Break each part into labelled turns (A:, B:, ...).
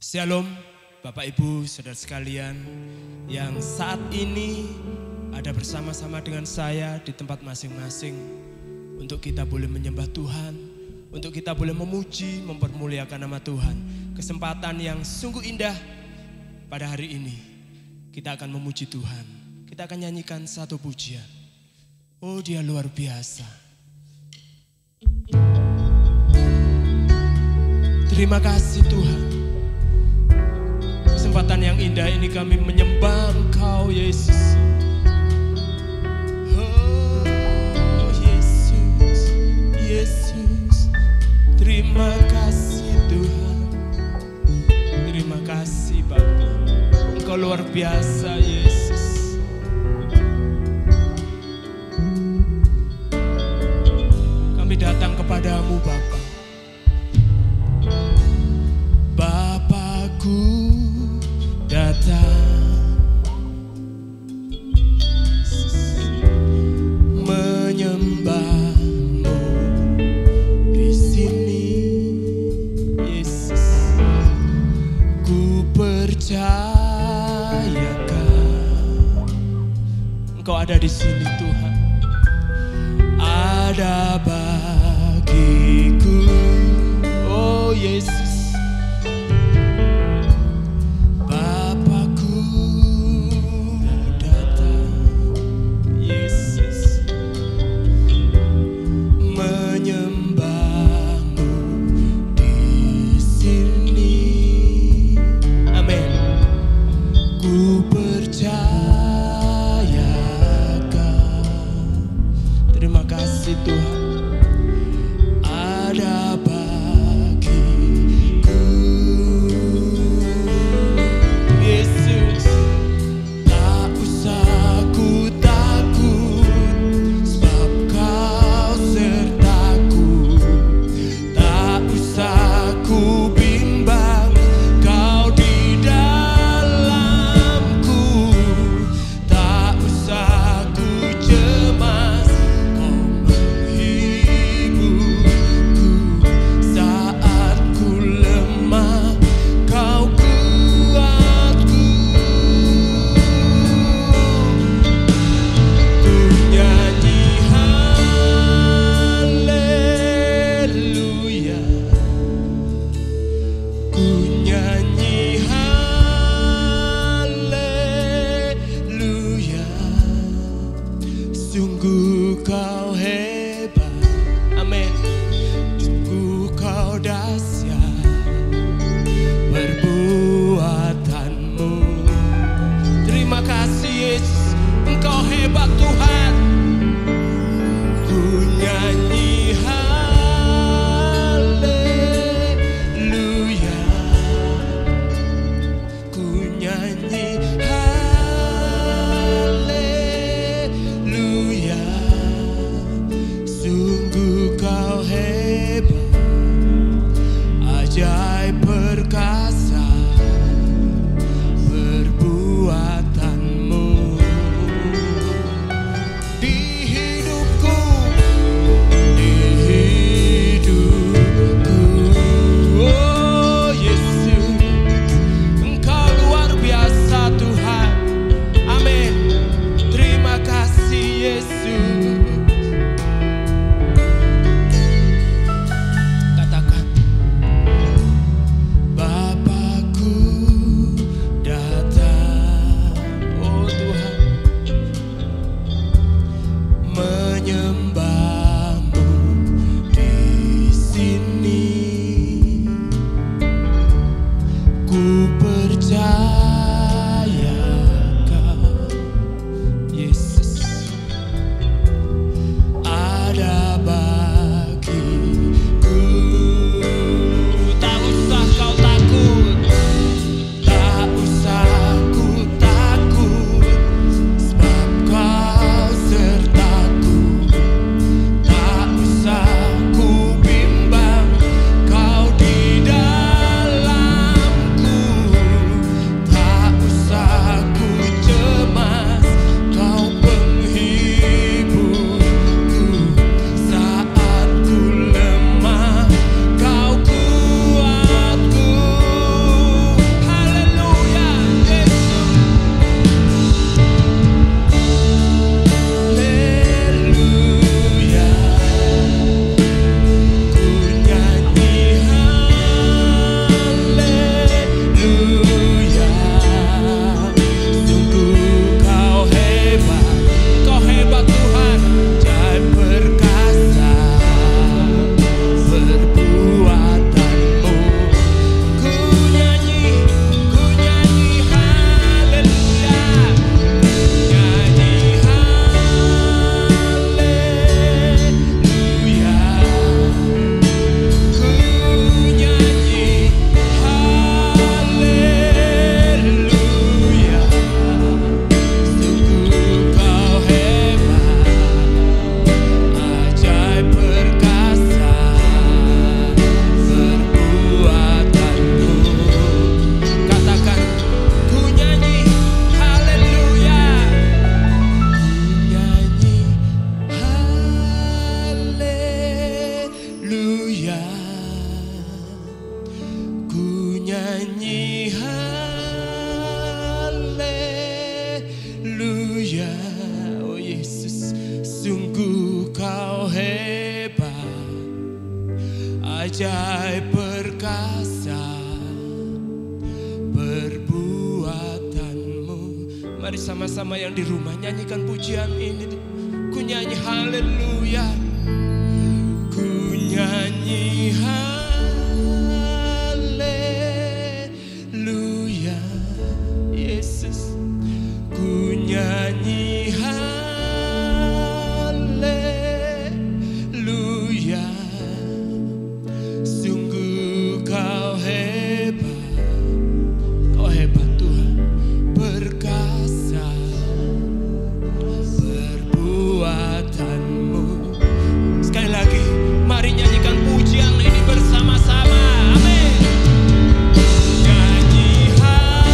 A: Shalom Bapak Ibu saudara sekalian yang saat ini ada bersama-sama dengan saya di tempat masing-masing untuk kita boleh menyembah Tuhan, untuk kita boleh memuji, mempermuliakan nama Tuhan. Kesempatan yang sungguh indah pada hari ini. Kita akan memuji Tuhan. Kita akan nyanyikan satu pujian. Oh, Dia luar biasa. Terima kasih Tuhan. Kesempatan yang indah ini kami menyembah Engkau Yesus. Oh Yesus, Yesus. Terima kasih Tuhan. Terima kasih Bapa. Engkau luar biasa Yesus. Kami datang kepadamu Bapa. Bapakku datang menyembahmu di sini Yesus. Ku percayakan Engkau ada di sini Tuhan. Ada bagiku, oh Yesus. ajaib perkasa perbuatanmu. Mari sama-sama yang di rumah nyanyikan pujian ini. Ku nyanyi haleluya, ku nyanyi haleluya Yesus, ku nyanyi haleluya. Sungguh kau hebat Tuhan, perkasa perbuatanmu. Sekali lagi, mari nyanyikan pujian ini bersama-sama. Amin. Nyanyi haleluya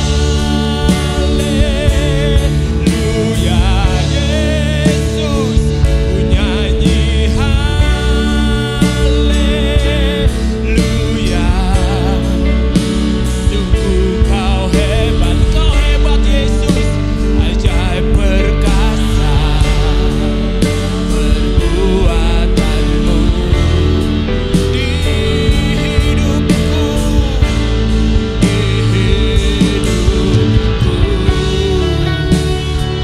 A: Yesus, ku nyanyi haleluya. Sungguh kau hebat Yesus, ajaib perkasa perbuatanmu di hidupku,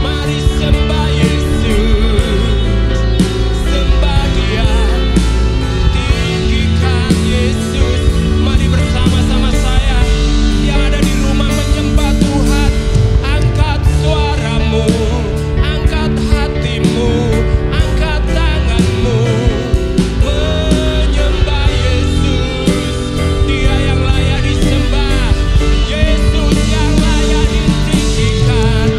A: Mari sembah Yesus, sembah Dia, tinggikan Yesus. Mari bersama-sama saya yang ada di rumah menyembah Tuhan. Angkat suaramu, angkat hatimu, angkat tanganmu, menyembah Yesus. Dia yang layak disembah, Yesus yang layak ditinggikan.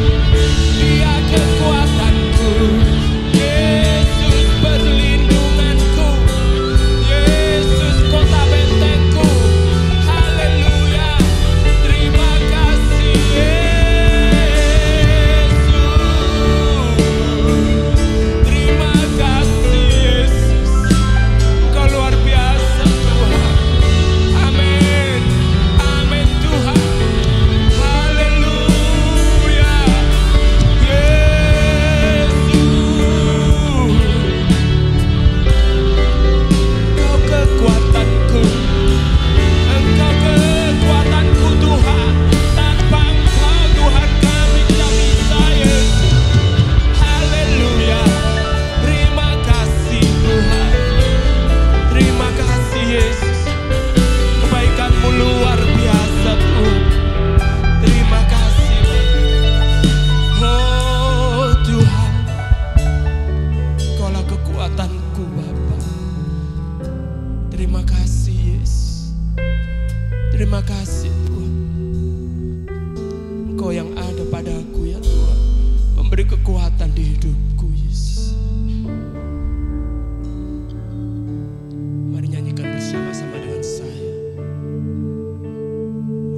A: Dia kekuatanku, Yesus perlindunganku, Yesus kota bentengku. Haleluya, terima kasih Yesus, terima kasih Yesus. Engkau luar biasa Tuhan. Amin, amin Tuhan. Haleluya Yesus, Engkau kekuatanku, Engkau kekuatanku Tuhan. Tanpa Engkau Tuhan kami tidak bisa Yesus. Haleluya, terima kasih Tuhan, terima kasih Yesus. Kebaikan-Mu luar biasa Tuhan. Terima kasih. Oh Tuhan, Engkaulah kekuatanku Bapa. Terima kasih Yesus. Terima kasih Tuhan. Engkau yang ada padaku ya Tuhan, memberi kekuatan di hidupku Yesus. Mari nyanyikan bersama-sama dengan saya.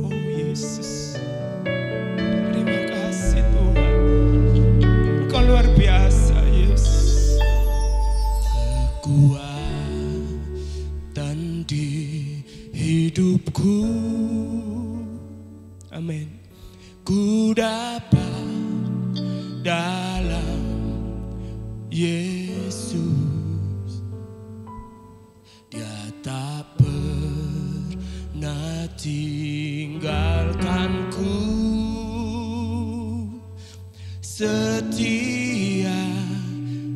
A: Oh Yesus, terima kasih Tuhan. Engkau luar biasa Yesus. Kekuatan di hidupku, amin, ku dapat dalam Yesus. Dia tak pernah tinggalkanku, setia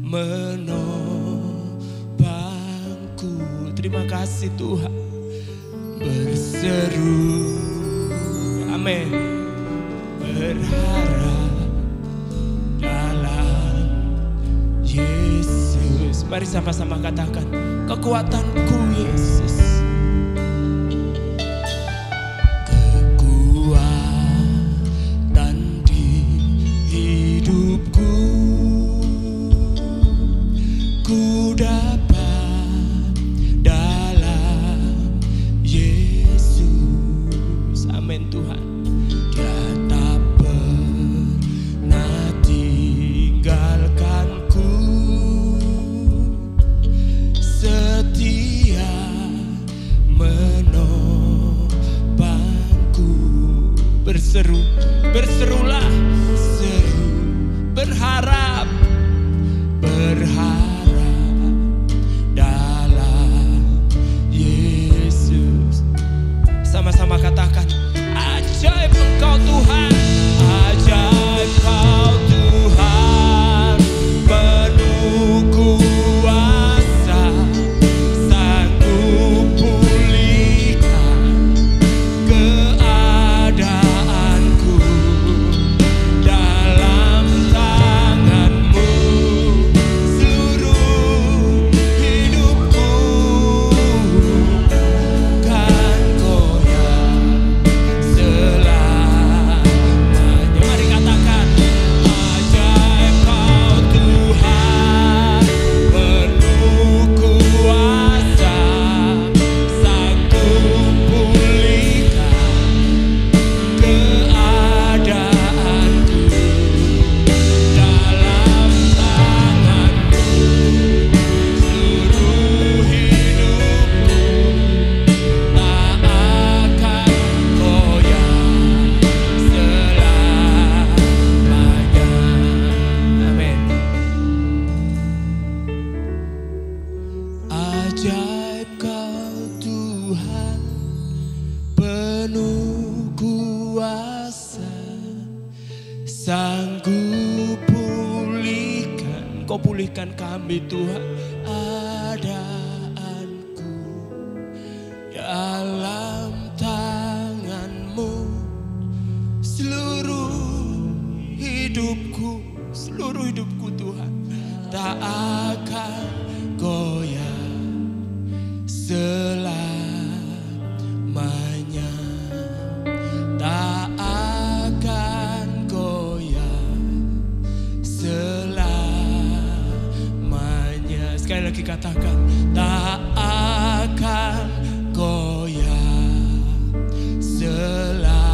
A: menopangku. Terima kasih Tuhan. Berseru, amin, berharap dalam Yesus. Mari sama-sama katakan, kekuatanku Yesus. Kekuatan di hidupku, ku dapat dalam Yesus. Amin Tuhan. Dia tak pernah tinggalkanku, setia menopangku. Berseru, berserulah, seru, berharap, berharap dalam Yesus. Engkau pulihkan kami Tuhan. Adaanku dalam tangan-Mu, seluruh hidupku Tuhan tak akan goyah selamanya, tak akan goyah selamanya. Sekali lagi katakan, tak akan goyah selamanya.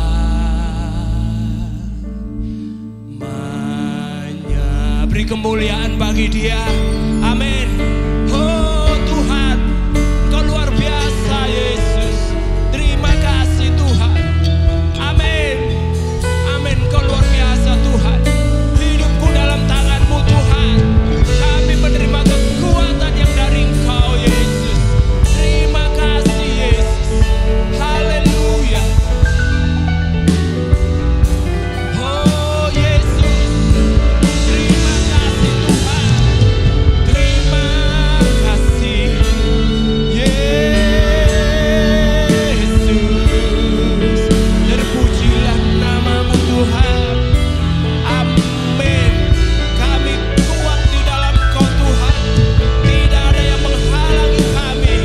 A: Beri kemuliaan bagi Dia. Amin. Oh Tuhan, Engkau luar biasa Yesus. Terima kasih Tuhan. Amin. Amin. Engkau luar biasa Tuhan. Hidupku dalam tangan-Mu Tuhan. Kami menerima kekuatan yang dari Engkau Yesus. Terima kasih Yesus. Haleluya. Oh Yesus. Terima kasih Tuhan. Terima kasih Yesus. Terpujilah nama-Mu Tuhan. Amin. Kami kuat di dalam Kau Tuhan. Tidak ada yang menghalangi kami.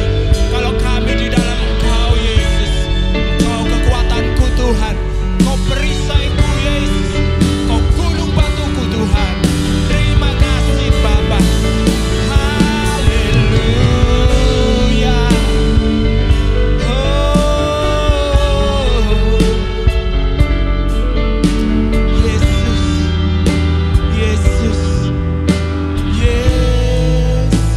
A: Kalau kami di dalam Engkau Yesus. Engkau kekuatanku Tuhan. Kau perisaiku Yesus. Kau gunung batuku Tuhan. Terima kasih Bapa. Haleluya. Oh Yesus, Yesus, Yesus.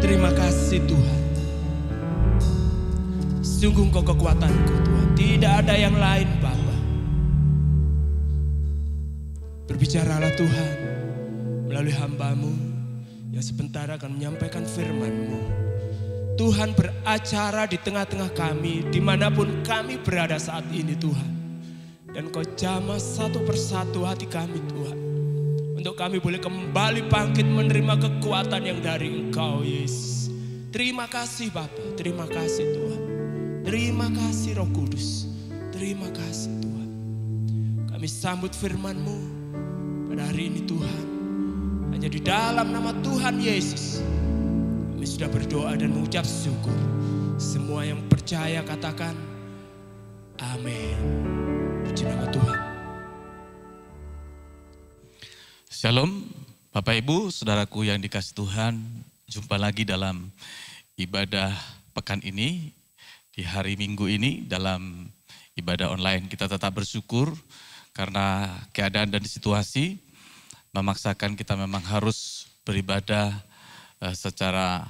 A: Terima kasih Tuhan. Sungguh Engkau kekuatanku Tuhan. Tidak ada yang lain Bapa. Berbicaralah Tuhan melalui hamba-Mu yang sebentar akan menyampaikan firman-Mu. Tuhan beracara di tengah-tengah kami, dimanapun kami berada saat ini Tuhan. Dan Kau jamah satu persatu hati kami Tuhan. Untuk kami boleh kembali bangkit menerima kekuatan yang dari Engkau Yesus. Terima kasih Bapa, terima kasih Tuhan. Terima kasih Roh Kudus. Terima kasih Tuhan. Kami sambut firman-Mu pada hari ini Tuhan. Hanya di dalam nama Tuhan Yesus kami sudah berdoa dan mengucap syukur. Semua yang percaya katakan amin. Puji nama Tuhan.
B: Shalom Bapak Ibu, saudaraku yang dikasihi Tuhan. Jumpa lagi dalam ibadah pekan ini. Di hari Minggu ini dalam ibadah online kita tetap bersyukur karena keadaan dan situasi memaksakan kita memang harus beribadah secara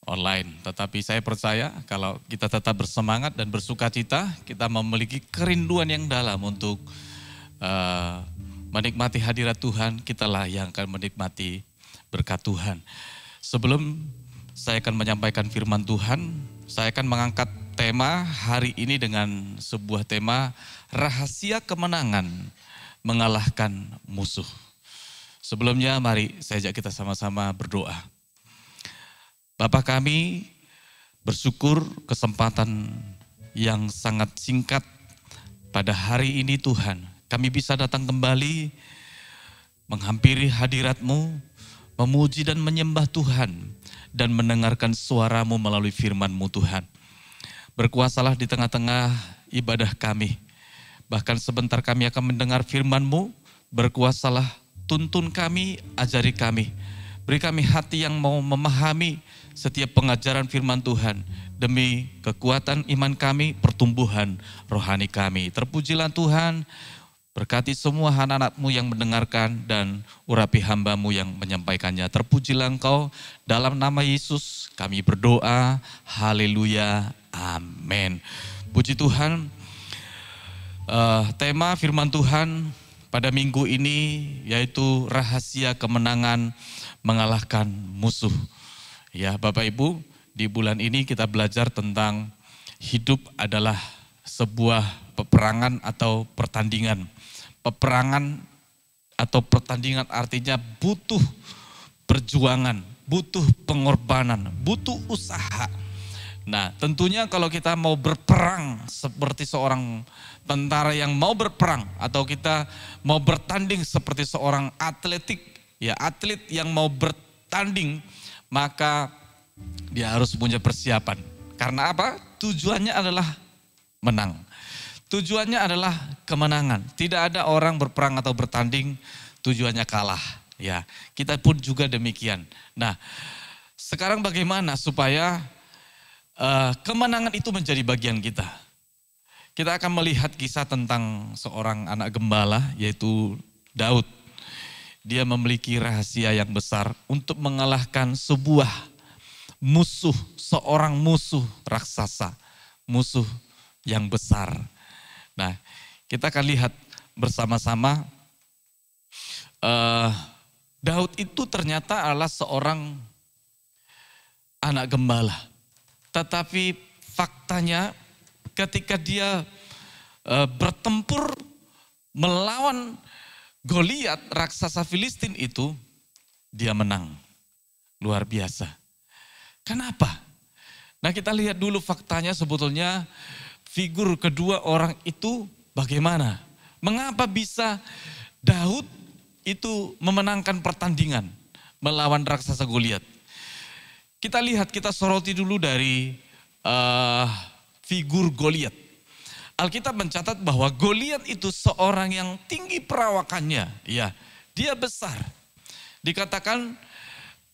B: online. Tetapi saya percaya kalau kita tetap bersemangat dan bersukacita, kita memiliki kerinduan yang dalam untuk menikmati hadirat Tuhan, kitalah yang akan menikmati berkat Tuhan. Sebelum saya akan menyampaikan firman Tuhan, saya akan mengangkat tema hari ini dengan sebuah tema rahasia kemenangan mengalahkan musuh. Sebelumnya mari saya ajak kita sama-sama berdoa. Bapa kami bersyukur kesempatan yang sangat singkat pada hari ini Tuhan. Kami bisa datang kembali menghampiri hadirat-Mu, memuji dan menyembah Tuhan dan mendengarkan suara-Mu melalui firman-Mu Tuhan. Berkuasalah di tengah-tengah ibadah kami. Bahkan sebentar kami akan mendengar firman-Mu, berkuasalah, tuntun kami, ajari kami. Beri kami hati yang mau memahami setiap pengajaran firman Tuhan. Demi kekuatan iman kami, pertumbuhan rohani kami. Terpujilah Tuhan, berkati semua anak-anak-Mu yang mendengarkan dan urapi hamba-Mu yang menyampaikannya. Terpujilah Engkau, dalam nama Yesus kami berdoa, haleluya, amin. Puji Tuhan, tema firman Tuhan pada minggu ini yaitu rahasia kemenangan mengalahkan musuh. Ya Bapak Ibu, di bulan ini kita belajar tentang hidup adalah sebuah peperangan atau pertandingan. peperangan atau pertandingan artinya butuh perjuangan, butuh pengorbanan, butuh usaha. Nah, tentunya kalau kita mau berperang seperti seorang tentara yang mau berperang, atau kita mau bertanding seperti seorang atlet yang mau bertanding, maka dia harus punya persiapan. Karena apa? Tujuannya adalah menang. Tujuannya adalah kemenangan. Tidak ada orang berperang atau bertanding tujuannya kalah. Ya, kita pun juga demikian. Nah, sekarang bagaimana supaya kemenangan itu menjadi bagian kita? Kita akan melihat kisah tentang seorang anak gembala, yaitu Daud. Dia memiliki rahasia yang besar untuk mengalahkan sebuah musuh, seorang musuh raksasa, musuh yang besar. Nah, kita akan lihat bersama-sama Daud itu ternyata adalah seorang anak gembala. Tetapi faktanya ketika dia bertempur melawan Goliat, raksasa Filistin itu, dia menang. Luar biasa. Kenapa? Nah, kita lihat dulu faktanya, sebetulnya figur kedua orang itu bagaimana? Mengapa bisa Daud itu memenangkan pertandingan melawan raksasa Goliat? Kita lihat, kita soroti dulu dari figur Goliat. Alkitab mencatat bahwa Goliat itu seorang yang tinggi perawakannya, ya, dia besar. Dikatakan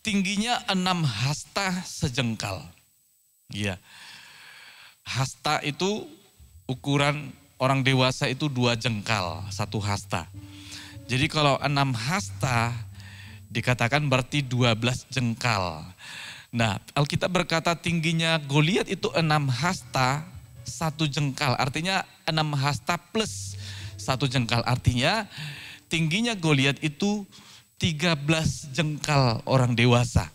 B: tingginya 6 hasta sejengkal. Ya. Hasta itu ukuran orang dewasa itu 2 jengkal, 1 hasta. Jadi kalau 6 hasta dikatakan berarti 12 jengkal. Nah, Alkitab berkata tingginya Goliat itu 6 hasta 1 jengkal, artinya 6 hasta plus 1 jengkal, artinya tingginya Goliat itu 13 jengkal orang dewasa.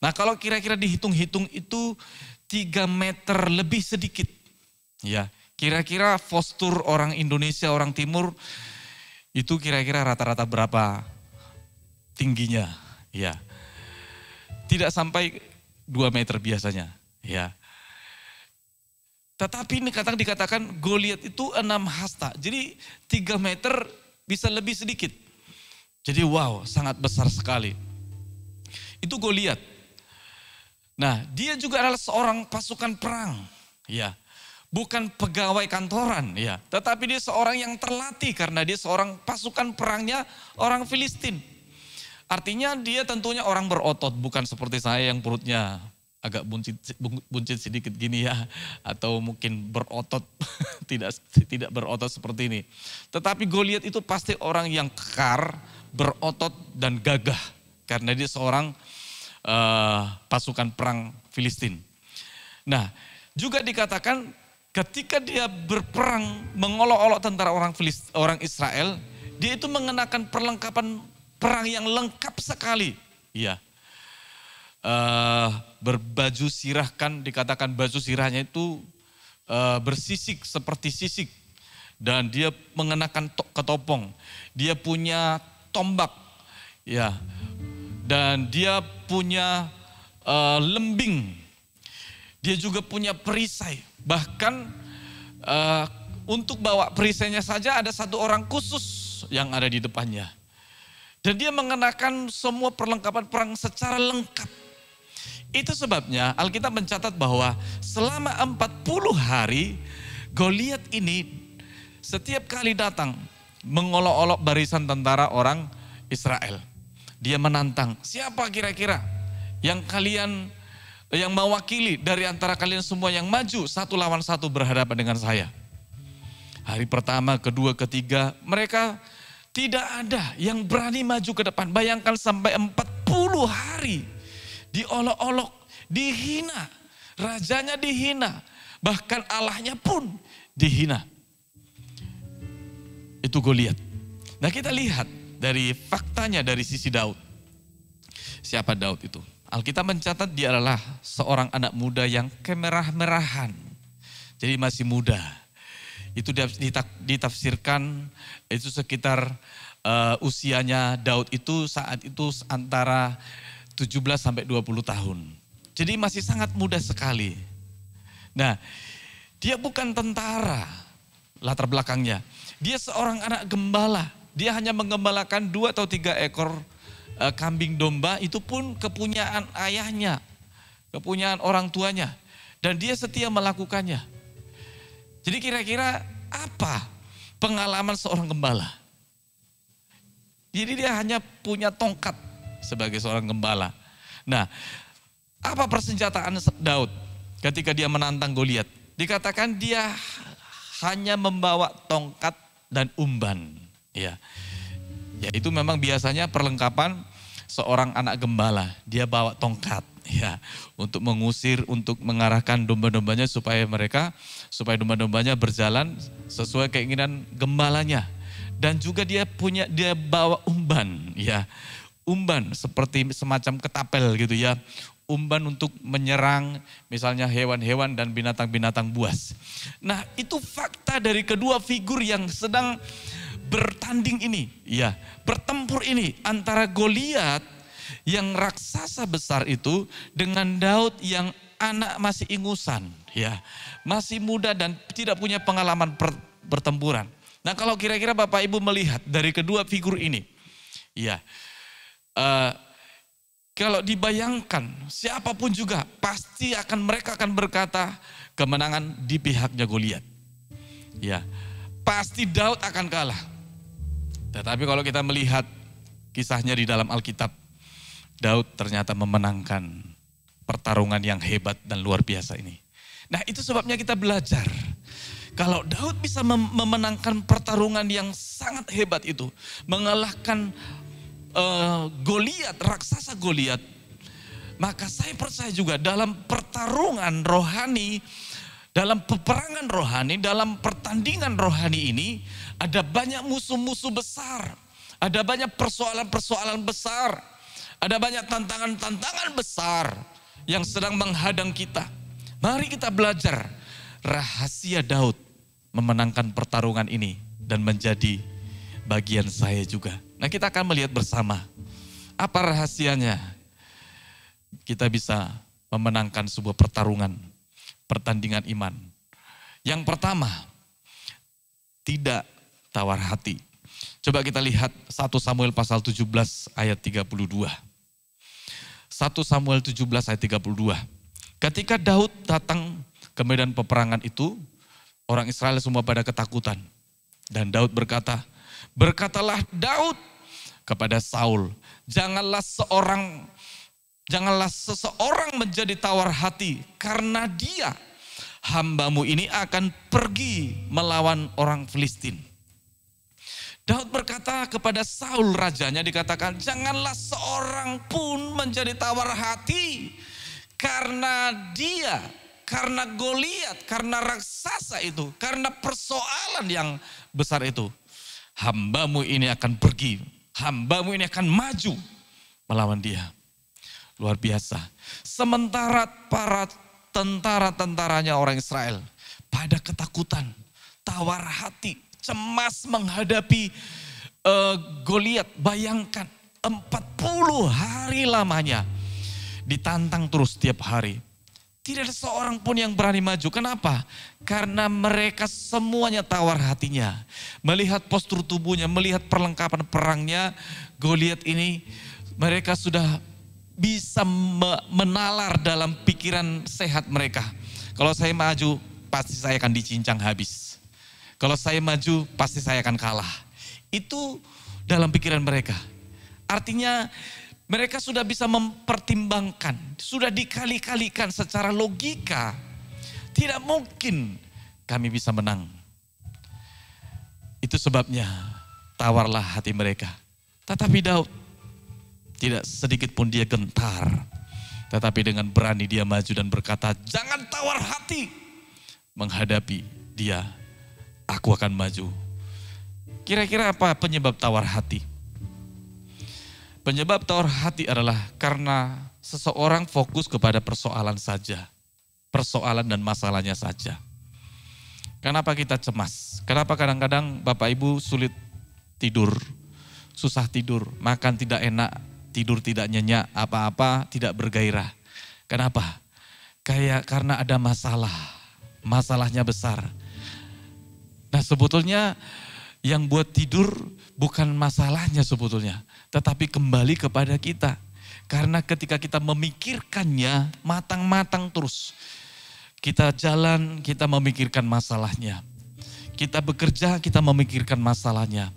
B: Nah, kalau kira-kira dihitung-hitung itu 3 meter lebih sedikit. Ya, kira-kira postur orang Indonesia, orang Timur itu kira-kira rata-rata berapa tingginya? Ya. Tidak sampai 2 meter biasanya, ya. Tetapi ini dikatakan Goliat itu 6 hasta. Jadi 3 meter bisa lebih sedikit. Jadi wow, sangat besar sekali. Itu Goliat. Nah, dia juga adalah seorang pasukan perang, ya. Bukan pegawai kantoran, ya. Tetapi dia seorang yang terlatih karena dia seorang pasukan perangnya orang Filistin. Artinya dia tentunya orang berotot, bukan seperti saya yang perutnya agak buncit sedikit gini ya, atau mungkin berotot, tidak berotot seperti ini. Tetapi Goliat itu pasti orang yang kekar, berotot dan gagah, karena dia seorang pasukan perang Filistin. Nah, juga dikatakan ketika dia berperang mengolok-olok tentara orang Israel, dia itu mengenakan perlengkapan perang yang lengkap sekali. Iya. Berbaju sirah, kan dikatakan baju sirahnya itu bersisik seperti sisik, dan dia mengenakan ketopong, dia punya tombak, ya, dan dia punya lembing, dia juga punya perisai, bahkan untuk bawa perisainya saja ada 1 orang khusus yang ada di depannya, dan dia mengenakan semua perlengkapan perang secara lengkap. Itu sebabnya Alkitab mencatat bahwa selama 40 hari Goliat ini setiap kali datang mengolok-olok barisan tentara orang Israel. Dia menantang, siapa kira-kira yang mewakili dari antara kalian semua yang maju 1 lawan 1 berhadapan dengan saya. Hari pertama, kedua, ketiga, mereka tidak ada yang berani maju ke depan. Bayangkan sampai 40 hari. Diolok-olok, dihina, rajanya dihina, bahkan Allahnya pun dihina. Itu Goliat. Nah, kita lihat dari faktanya dari sisi Daud. Siapa Daud itu? Alkitab mencatat dia adalah seorang anak muda yang kemerah-merahan. Jadi masih muda. Itu ditafsirkan itu sekitar usianya Daud itu saat itu antara 17 sampai 20 tahun. Jadi masih sangat muda sekali. Nah, dia bukan tentara latar belakangnya. Dia seorang anak gembala. Dia hanya menggembalakan 2 atau 3 ekor kambing domba, itu pun kepunyaan ayahnya, kepunyaan orang tuanya. Dan dia setia melakukannya. Jadi kira-kira apa pengalaman seorang gembala? Jadi dia hanya punya tongkat sebagai seorang gembala. Nah, apa persenjataan Daud ketika dia menantang Goliat? Dikatakan dia hanya membawa tongkat dan umban. Ya, itu memang biasanya perlengkapan seorang anak gembala. Dia bawa tongkat, ya, untuk mengusir, untuk mengarahkan domba-dombanya supaya domba-dombanya berjalan sesuai keinginan gembalanya. Dan juga dia bawa umban, ya, umban seperti semacam ketapel gitu ya, umban untuk menyerang misalnya hewan-hewan dan binatang-binatang buas. Nah, itu fakta dari kedua figur yang sedang bertanding ini, ya, bertempur ini antara Goliat yang raksasa besar itu dengan Daud yang anak masih ingusan, ya, masih muda dan tidak punya pengalaman pertempuran. Nah, kalau kira-kira Bapak Ibu melihat dari kedua figur ini, ya, kalau dibayangkan siapapun juga pasti mereka akan berkata kemenangan di pihaknya Goliat, ya, pasti Daud akan kalah. Tetapi kalau kita melihat kisahnya di dalam Alkitab, Daud ternyata memenangkan pertarungan yang hebat dan luar biasa ini. Nah, itu sebabnya kita belajar. Kalau Daud bisa memenangkan pertarungan yang sangat hebat itu, mengalahkan Goliat, raksasa Goliat, maka saya percaya juga dalam pertarungan rohani, dalam peperangan rohani, dalam pertandingan rohani ini, ada banyak musuh-musuh besar, ada banyak persoalan-persoalan besar, ada banyak tantangan-tantangan besar yang sedang menghadang kita. Mari kita belajar rahasia Daud memenangkan pertarungan ini dan menjadi bagian saya juga. Nah, kita akan melihat bersama apa rahasianya kita bisa memenangkan sebuah pertandingan iman. Yang pertama, tidak tawar hati. Coba kita lihat 1 Samuel pasal 17 ayat 32. 1 Samuel 17 ayat 32. Ketika Daud datang ke medan peperangan itu, orang Israel semua pada ketakutan. Dan Daud berkata, berkatalah Daud kepada Saul, janganlah seseorang menjadi tawar hati karena dia, hambamu ini akan pergi melawan orang Filistin. Daud berkata kepada Saul rajanya, dikatakan janganlah seorang pun menjadi tawar hati karena dia, karena Goliat, karena raksasa itu, karena persoalan yang besar itu. Hambamu ini akan pergi, hambamu ini akan maju melawan dia. Luar biasa. Sementara para tentara-tentaranya orang Israel pada ketakutan, tawar hati, cemas menghadapi Goliat. Bayangkan 40 hari lamanya ditantang terus setiap hari. Tidak ada seorang pun yang berani maju. Kenapa? Karena mereka semuanya tawar hatinya. Melihat postur tubuhnya, melihat perlengkapan perangnya, Goliat ini mereka sudah bisa menalar dalam pikiran sehat mereka. Kalau saya maju, pasti saya akan dicincang habis. Kalau saya maju, pasti saya akan kalah. Itu dalam pikiran mereka. Artinya mereka sudah bisa mempertimbangkan, sudah dikali-kalikan secara logika. Tidak mungkin kami bisa menang. Itu sebabnya tawarlah hati mereka. Tetapi Daud tidak sedikit pun dia gentar. Tetapi dengan berani dia maju dan berkata, jangan tawar hati menghadapi dia. Aku akan maju. Kira-kira apa penyebab tawar hati? Penyebab tawar hati adalah karena seseorang fokus kepada persoalan saja. Persoalan dan masalahnya saja. Kenapa kita cemas? Kenapa kadang-kadang Bapak Ibu sulit tidur, susah tidur, makan tidak enak, tidur tidak nyenyak, apa-apa tidak bergairah. Kenapa? Karena ada masalah, masalahnya besar. Nah sebetulnya yang buat tidur bukan masalahnya sebetulnya, tetapi kembali kepada kita. Karena ketika kita memikirkannya matang-matang terus, kita jalan, kita memikirkan masalahnya. Kita bekerja, kita memikirkan masalahnya.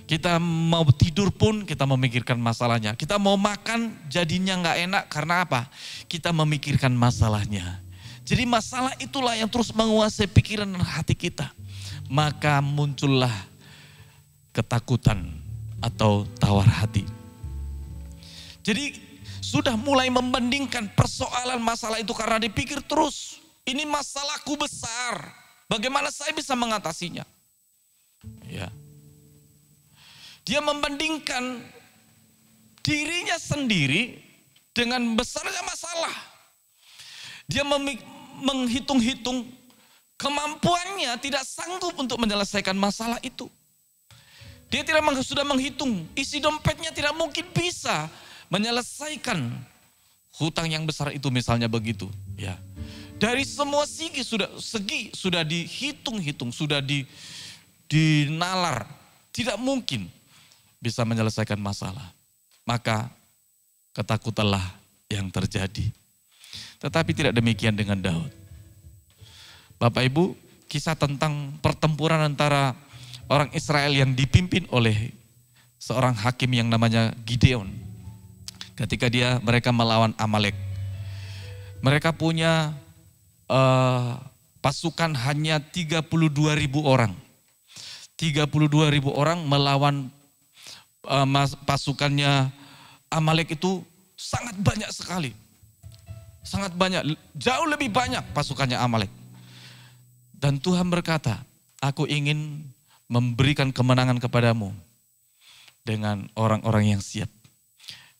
B: Kita mau tidur pun kita memikirkan masalahnya. Kita mau makan jadinya nggak enak karena apa? Kita memikirkan masalahnya. Jadi masalah itulah yang terus menguasai pikiran dan hati kita. Maka muncullah ketakutan atau tawar hati. Jadi sudah mulai membandingkan persoalan masalah itu karena dipikir terus. Ini masalahku besar. Bagaimana saya bisa mengatasinya? Ya. Dia membandingkan dirinya sendiri dengan besarnya masalah. Dia menghitung-hitung kemampuannya tidak sanggup untuk menyelesaikan masalah itu. Dia sudah menghitung isi dompetnya tidak mungkin bisa menyelesaikan hutang yang besar itu misalnya begitu. Ya. Dari semua segi sudah dihitung-hitung, sudah dinalar. Tidak mungkin bisa menyelesaikan masalah. Maka ketakutanlah yang terjadi. Tetapi tidak demikian dengan Daud. Bapak Ibu, kisah tentang pertempuran antara orang Israel yang dipimpin oleh seorang hakim yang namanya Gideon. Ketika mereka melawan Amalek. Mereka punya pasukan hanya 32.000 orang. 32.000 orang melawan pasukannya Amalek itu sangat banyak sekali. Sangat banyak, jauh lebih banyak pasukannya Amalek. Dan Tuhan berkata, aku ingin memberikan kemenangan kepadamu dengan orang-orang yang siap.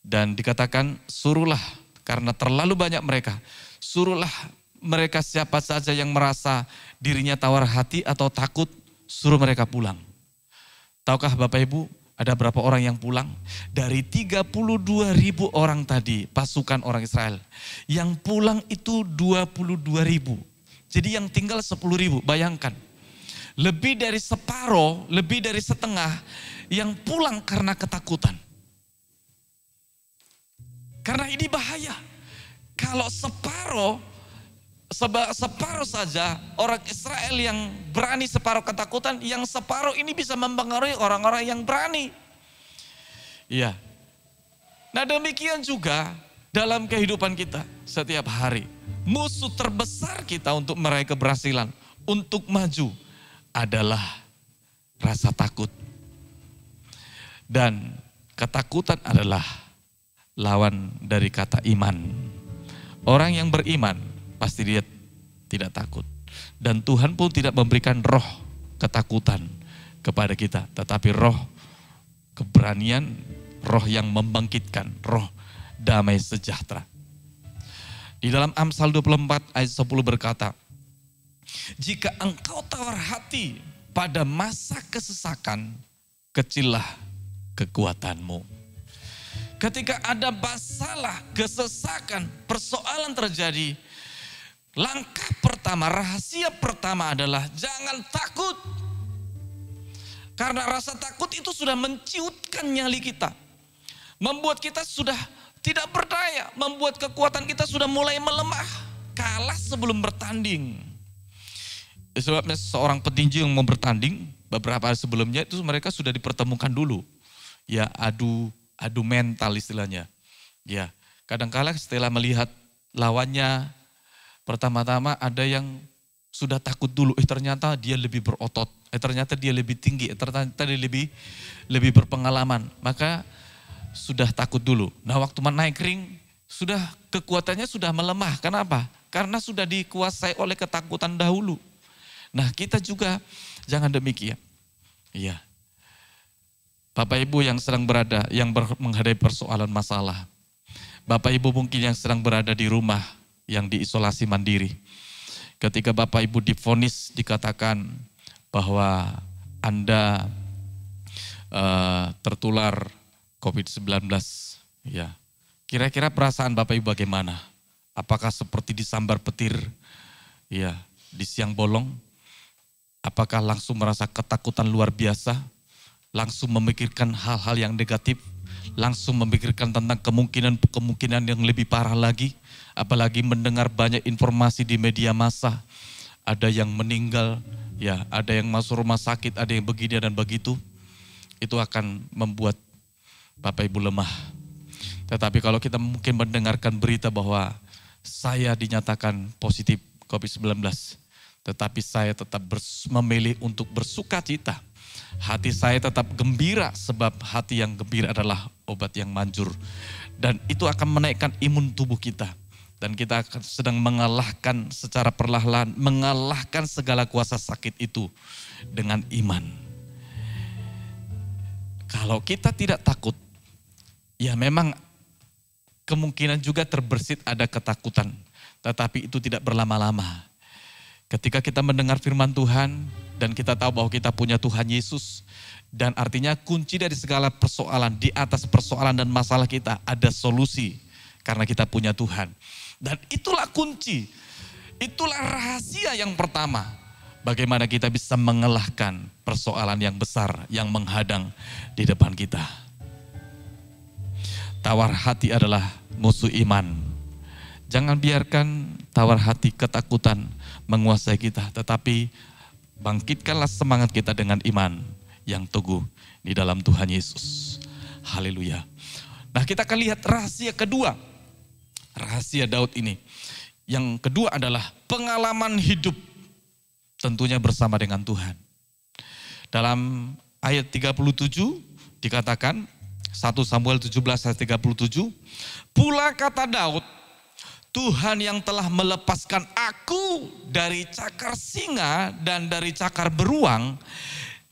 B: Dan dikatakan suruhlah, karena terlalu banyak mereka, suruhlah mereka siapa saja yang merasa dirinya tawar hati atau takut, suruh mereka pulang. Tahukah Bapak Ibu, ada berapa orang yang pulang? Dari 32.000 orang tadi, pasukan orang Israel. Yang pulang itu 22.000. Jadi yang tinggal 10.000, bayangkan. Lebih dari separuh, lebih dari setengah yang pulang karena ketakutan. Karena ini bahaya. Kalau separuh saja orang Israel yang berani, separuh ketakutan, yang separuh ini bisa mempengaruhi orang-orang yang berani. Iya. Nah demikian juga dalam kehidupan kita setiap hari. Musuh terbesar kita untuk meraih keberhasilan, untuk maju adalah rasa takut. Dan ketakutan adalah lawan dari kata iman. Orang yang beriman pasti dia tidak takut. Dan Tuhan pun tidak memberikan roh ketakutan kepada kita. Tetapi roh keberanian, roh yang membangkitkan, roh damai sejahtera. Di dalam Amsal 24 ayat 10 berkata, jika engkau tawar hati pada masa kesesakan, kecillah kekuatanmu. Ketika ada masalah, kesesakan, persoalan terjadi, langkah pertama, rahasia pertama adalah jangan takut. Karena rasa takut itu sudah menciutkan nyali kita. Membuat kita sudah tidak berdaya, membuat kekuatan kita sudah mulai melemah. Kalah sebelum bertanding. Sebabnya seorang petinju yang mau bertanding, beberapa hari sebelumnya itu mereka sudah dipertemukan dulu. Ya adu mental istilahnya. Ya, kadang-kala setelah melihat lawannya, pertama-tama ada yang sudah takut dulu, ternyata dia lebih berotot, ternyata dia lebih tinggi, ternyata dia lebih berpengalaman. Maka sudah takut dulu. Nah waktu naik ring, sudah kekuatannya sudah melemah. Kenapa? Karena sudah dikuasai oleh ketakutan dahulu. Nah kita juga jangan demikian. Iya. Bapak Ibu yang sedang berada, yang menghadapi persoalan masalah. Bapak Ibu mungkin yang sedang berada di rumah, yang diisolasi mandiri. Ketika Bapak Ibu divonis dikatakan bahwa Anda tertular COVID-19, ya. Kira-kira perasaan Bapak Ibu bagaimana? Apakah seperti disambar petir, ya, di siang bolong? Apakah langsung merasa ketakutan luar biasa? Langsung memikirkan hal-hal yang negatif? Langsung memikirkan tentang kemungkinan yang lebih parah lagi? Apalagi mendengar banyak informasi di media massa. Ada yang meninggal, ya, ada yang masuk rumah sakit, ada yang begini dan begitu. Itu akan membuat Bapak Ibu lemah. Tetapi kalau kita mungkin mendengarkan berita bahwa saya dinyatakan positif COVID-19, tetapi saya tetap memilih untuk bersuka cita. Hati saya tetap gembira, sebab hati yang gembira adalah obat yang manjur. Dan itu akan menaikkan imun tubuh kita. Dan kita akan sedang mengalahkan secara perlahan, mengalahkan segala kuasa sakit itu dengan iman. Kalau kita tidak takut, ya memang kemungkinan juga terbersit ada ketakutan, tetapi itu tidak berlama-lama. Ketika kita mendengar firman Tuhan dan kita tahu bahwa kita punya Tuhan Yesus, dan artinya kunci dari segala persoalan, di atas persoalan dan masalah kita ada solusi karena kita punya Tuhan. Dan itulah kunci, itulah rahasia yang pertama. Bagaimana kita bisa mengalahkan persoalan yang besar yang menghadang di depan kita. Tawar hati adalah musuh iman. Jangan biarkan tawar hati, ketakutan menguasai kita. Tetapi bangkitkanlah semangat kita dengan iman yang teguh di dalam Tuhan Yesus. Haleluya. Nah, kita akan lihat rahasia kedua. Rahasia Daud ini. Yang kedua adalah pengalaman hidup. Tentunya bersama dengan Tuhan. Dalam ayat 37 dikatakan, 1 Samuel 17 ayat 37, pula kata Daud, Tuhan yang telah melepaskan aku dari cakar singa dan dari cakar beruang,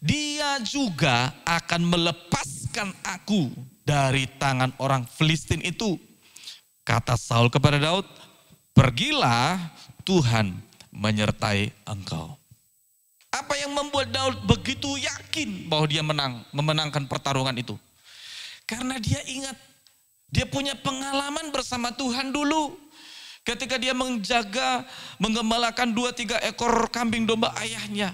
B: Dia juga akan melepaskan aku dari tangan orang Filistin itu. Kata Saul kepada Daud, pergilah, Tuhan menyertai engkau. Apa yang membuat Daud begitu yakin bahwa dia memenangkan pertarungan itu? Karena dia ingat, dia punya pengalaman bersama Tuhan dulu. Ketika dia menggembalakan 2-3 ekor kambing domba ayahnya.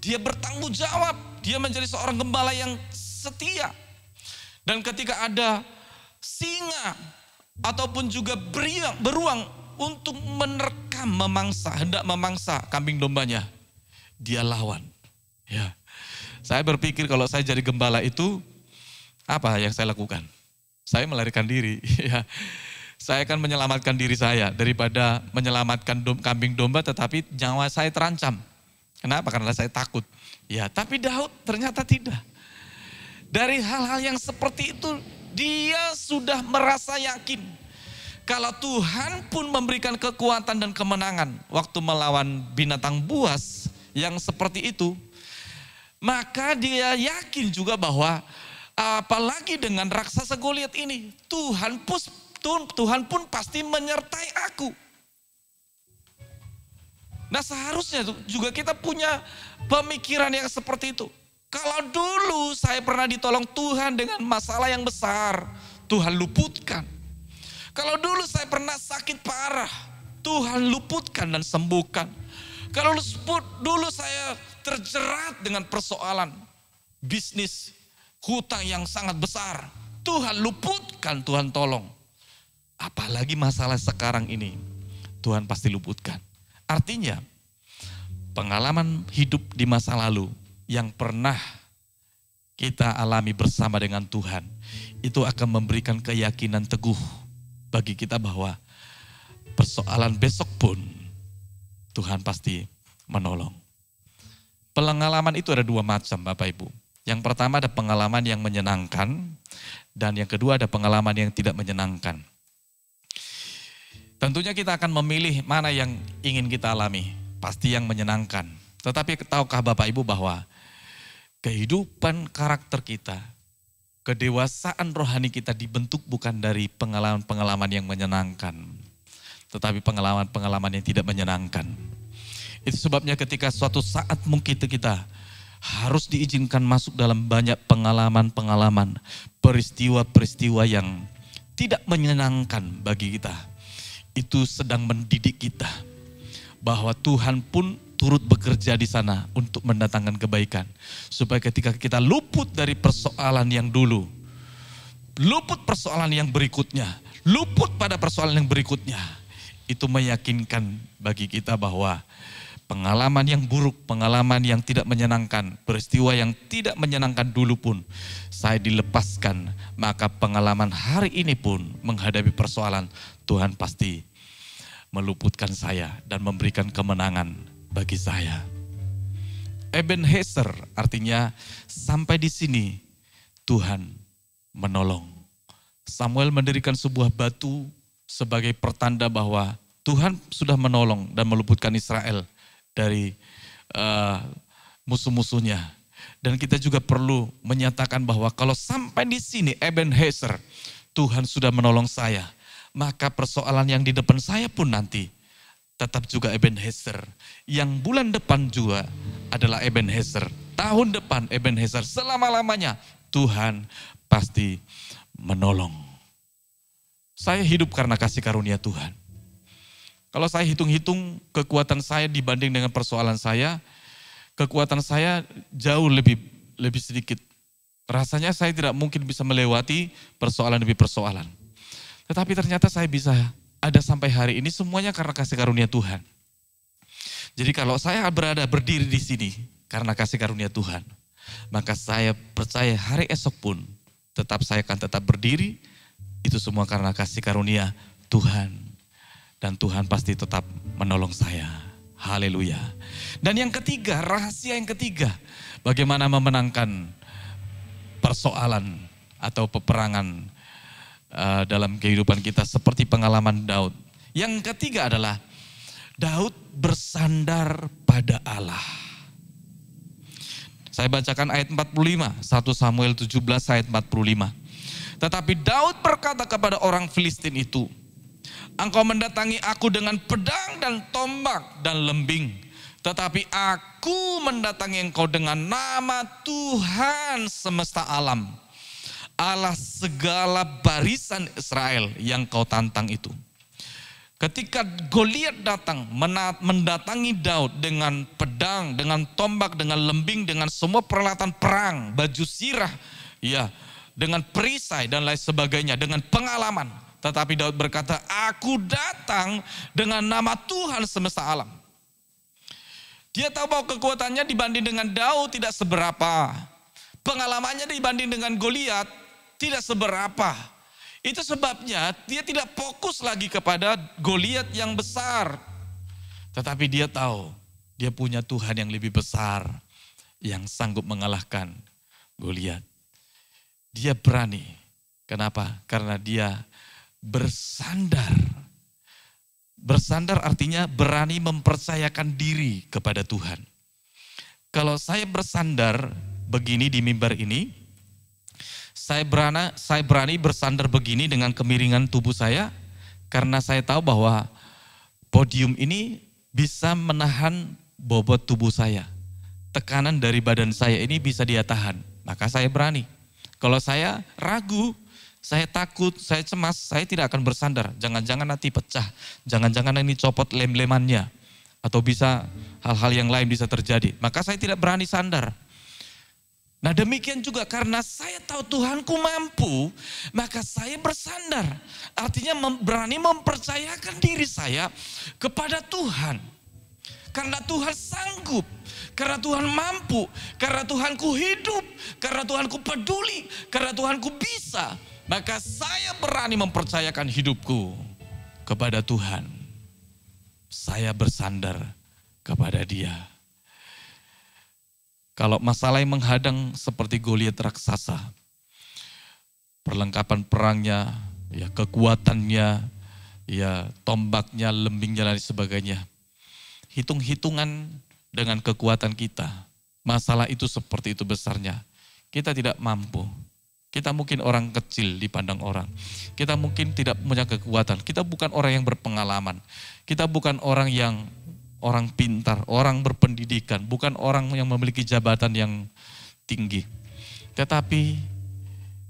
B: Dia bertanggung jawab, dia menjadi seorang gembala yang setia. Dan ketika ada singa ataupun juga beruang untuk hendak memangsa kambing dombanya, dia lawan. Ya. Saya berpikir kalau saya jadi gembala itu, apa yang saya lakukan? Saya melarikan diri. Ya. Saya akan menyelamatkan diri saya daripada menyelamatkan kambing domba tetapi nyawa saya terancam. Kenapa? Karena saya takut. Ya, tapi Daud ternyata tidak. Dari hal-hal yang seperti itu dia sudah merasa yakin. Kalau Tuhan pun memberikan kekuatan dan kemenangan waktu melawan binatang buas yang seperti itu, maka dia yakin juga bahwa apalagi dengan raksasa Goliat ini, Tuhan pun pasti menyertai aku. Nah, seharusnya juga kita punya pemikiran yang seperti itu. Kalau dulu saya pernah ditolong Tuhan dengan masalah yang besar, Tuhan luputkan. Kalau dulu saya pernah sakit parah, Tuhan luputkan dan sembuhkan. Kalau dulu saya terjerat dengan persoalan bisnis, hutang yang sangat besar, Tuhan luputkan, Tuhan tolong. Apalagi masalah sekarang ini, Tuhan pasti luputkan. Artinya, pengalaman hidup di masa lalu yang pernah kita alami bersama dengan Tuhan, itu akan memberikan keyakinan teguh bagi kita bahwa persoalan besok pun Tuhan pasti menolong. Pengalaman itu ada 2 macam Bapak Ibu. Yang pertama ada pengalaman yang menyenangkan, dan yang kedua ada pengalaman yang tidak menyenangkan. Tentunya kita akan memilih mana yang ingin kita alami, pasti yang menyenangkan. Tetapi tahukah Bapak Ibu bahwa kehidupan karakter kita, kedewasaan rohani kita dibentuk bukan dari pengalaman-pengalaman yang menyenangkan, tetapi pengalaman-pengalaman yang tidak menyenangkan. Itu sebabnya ketika suatu saat mungkin kita harus diizinkan masuk dalam banyak pengalaman-pengalaman, peristiwa-peristiwa yang tidak menyenangkan bagi kita. Itu sedang mendidik kita bahwa Tuhan pun turut bekerja di sana untuk mendatangkan kebaikan. Supaya ketika kita luput dari persoalan yang dulu, luput persoalan yang berikutnya, luput pada persoalan yang berikutnya, itu meyakinkan bagi kita bahwa pengalaman yang buruk, pengalaman yang tidak menyenangkan, peristiwa yang tidak menyenangkan dulu pun saya dilepaskan, maka pengalaman hari ini pun menghadapi persoalan, Tuhan pasti meluputkan saya dan memberikan kemenangan bagi saya. Ebenezer artinya sampai di sini Tuhan menolong. Samuel mendirikan sebuah batu sebagai pertanda bahwa Tuhan sudah menolong dan meluputkan Israel dari musuh-musuhnya. Dan kita juga perlu menyatakan bahwa kalau sampai di sini Ebenezer, Tuhan sudah menolong saya, maka persoalan yang di depan saya pun nanti tetap juga Ebenezer. Yang bulan depan juga adalah Ebenezer. Tahun depan Ebenezer, selama-lamanya Tuhan pasti menolong. Saya hidup karena kasih karunia Tuhan. Kalau saya hitung-hitung kekuatan saya dibanding dengan persoalan saya, kekuatan saya jauh lebih sedikit. Rasanya saya tidak mungkin bisa melewati persoalan demi persoalan. Tetapi ternyata saya bisa ada sampai hari ini semuanya karena kasih karunia Tuhan. Jadi kalau saya berdiri di sini karena kasih karunia Tuhan, maka saya percaya hari esok pun saya akan tetap berdiri, itu semua karena kasih karunia Tuhan. Dan Tuhan pasti tetap menolong saya. Haleluya. Dan yang ketiga, rahasia yang ketiga, bagaimana memenangkan persoalan atau peperangan dalam kehidupan kita seperti pengalaman Daud. Yang ketiga adalah Daud bersandar pada Allah. Saya bacakan ayat 45, 1 Samuel 17 ayat 45. Tetapi Daud berkata kepada orang Filistin itu, engkau mendatangi aku dengan pedang dan tombak dan lembing. Tetapi aku mendatangi engkau dengan nama Tuhan semesta alam, Allah segala barisan Israel yang kau tantang itu. Ketika Goliat datang mendatangi Daud dengan pedang, dengan tombak, dengan lembing, dengan semua peralatan perang, baju sirah, ya, dengan perisai dan lain sebagainya, dengan pengalaman. Tetapi Daud berkata, aku datang dengan nama Tuhan semesta alam. Dia tahu bahwa kekuatannya dibanding dengan Daud tidak seberapa. Pengalamannya dibanding dengan Goliat tidak seberapa. Itu sebabnya dia tidak fokus lagi kepada Goliat yang besar. Tetapi dia tahu dia punya Tuhan yang lebih besar yang sanggup mengalahkan Goliat. Dia berani. Kenapa? Karena dia bersandar. Bersandar artinya berani mempercayakan diri kepada Tuhan. Kalau saya bersandar begini di mimbar ini, saya berani bersandar begini dengan kemiringan tubuh saya, karena saya tahu bahwa podium ini bisa menahan bobot tubuh saya. Tekanan dari badan saya ini bisa dia tahan, maka saya berani. Kalau saya ragu, saya takut, saya cemas, saya tidak akan bersandar. Jangan-jangan nanti pecah, jangan-jangan ini copot lem-lemannya, atau bisa hal-hal yang lain bisa terjadi. Maka saya tidak berani sandar. Nah demikian juga karena saya tahu Tuhanku mampu, maka saya bersandar. Artinya berani mempercayakan diri saya kepada Tuhan. Karena Tuhan sanggup, karena Tuhan mampu, karena Tuhanku hidup, karena Tuhanku peduli, karena Tuhanku bisa. Maka saya berani mempercayakan hidupku kepada Tuhan. Saya bersandar kepada Dia. Kalau masalah yang menghadang seperti Goliat raksasa, perlengkapan perangnya, ya kekuatannya, ya tombaknya, lembingnya dan sebagainya. Hitung-hitungan dengan kekuatan kita, masalah itu seperti itu besarnya. Kita tidak mampu. Kita mungkin orang kecil dipandang orang. Kita mungkin tidak punya kekuatan. Kita bukan orang yang berpengalaman. Kita bukan orang yang orang pintar, orang berpendidikan, bukan orang yang memiliki jabatan yang tinggi. Tetapi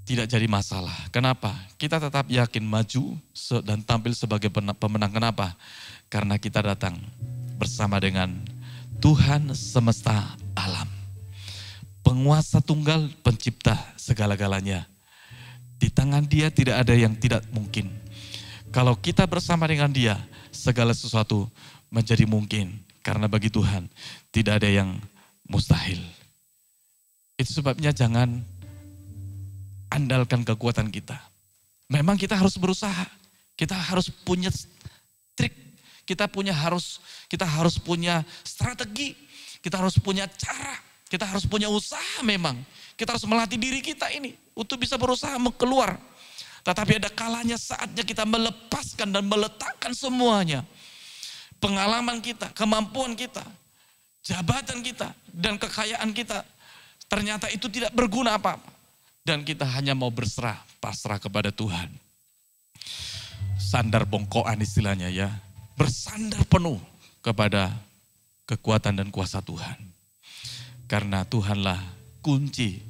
B: tidak jadi masalah. Kenapa? Kita tetap yakin maju dan tampil sebagai pemenang. Kenapa? Karena kita datang bersama dengan Tuhan semesta alam. Penguasa tunggal, pencipta segala-galanya. Di tangan Dia tidak ada yang tidak mungkin. Kalau kita bersama dengan Dia, segala sesuatu menjadi mungkin. Karena bagi Tuhan tidak ada yang mustahil. Itu sebabnya jangan andalkan kekuatan kita. Memang kita harus berusaha. Kita harus punya trik. Kita harus punya strategi. Kita harus punya cara. Kita harus punya usaha memang. Kita harus melatih diri kita ini untuk bisa berusaha keluar. Tetapi ada kalanya saatnya kita melepaskan dan meletakkan semuanya. Pengalaman kita, kemampuan kita, jabatan kita, dan kekayaan kita. Ternyata itu tidak berguna apa-apa. Dan kita hanya mau berserah, pasrah kepada Tuhan. Sandar bongkoan istilahnya ya. Bersandar penuh kepada kekuatan dan kuasa Tuhan. Karena Tuhanlah kunci.